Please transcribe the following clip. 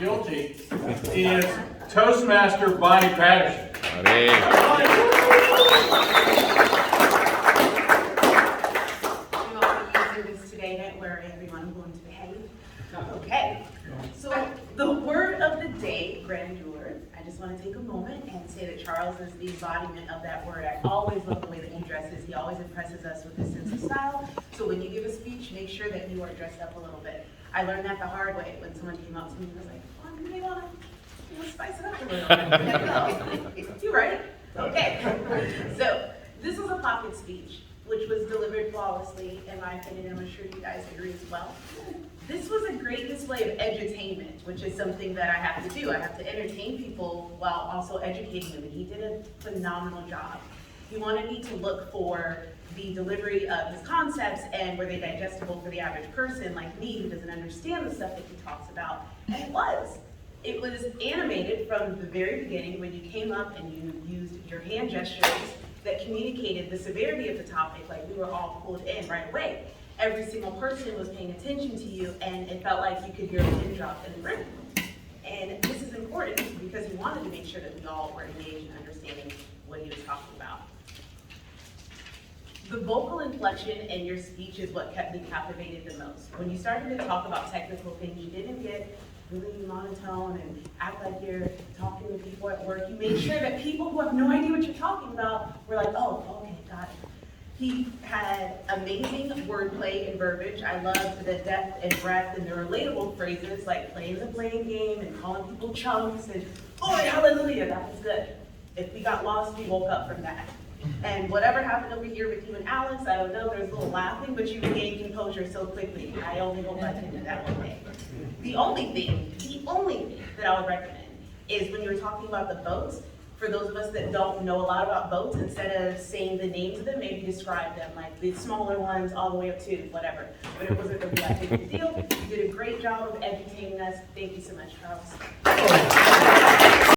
guilty, is Toastmaster Bonnie Patterson. Hey. We want to use this today, don't worry everyone, I'm going to behave. Okay, so the word of the day, grandeur. I just want to take a moment and say that Charles is the embodiment of that word. I always love the way that he dresses. He always impresses us with his sense of style. So when you give a speech, make sure that you are dressed up a little bit. I learned that the hard way when someone came up to me and was like, oh, you may want to spice it up a little bit. You right? Okay. So this was a pocket speech, which was delivered flawlessly, in my opinion, and I'm sure you guys agree as well. This was a great display of edutainment, which is something that I have to do. I have to entertain people while also educating them, and he did a phenomenal job. He wanted me to look for the delivery of his concepts and were they digestible for the average person like me who doesn't understand the stuff that he talks about, and it was. It was animated from the very beginning when you came up and you used your hand gestures that communicated the severity of the topic, like we were all pulled in right away. Every single person was paying attention to you, and it felt like you could hear a pin drop in the room. And this is important because he wanted to make sure that we all were engaged in understanding what he was talking about. The vocal inflection in your speech is what kept me captivated the most. When you started to talk about technical things, you didn't get really monotone and act like you're talking to people at work. You made sure that people who have no idea what you're talking about were like, oh, okay, got it. He had amazing wordplay and verbiage. I loved the depth and breadth and the relatable phrases like playing the blame game and calling people chunks and, oh, hallelujah, that was good. If we got lost, we woke up from that. And whatever happened over here with you and Alex, I don't know, there's a little laughing, but you regained composure so quickly. I only hope I can do that one day. The only thing that I would recommend is when you're talking about the boats, for those of us that don't know a lot about boats, instead of saying the names of them, maybe describe them, like the smaller ones all the way up to whatever. But it wasn't really that big of a deal. You did a great job of educating us. Thank you so much, Charles.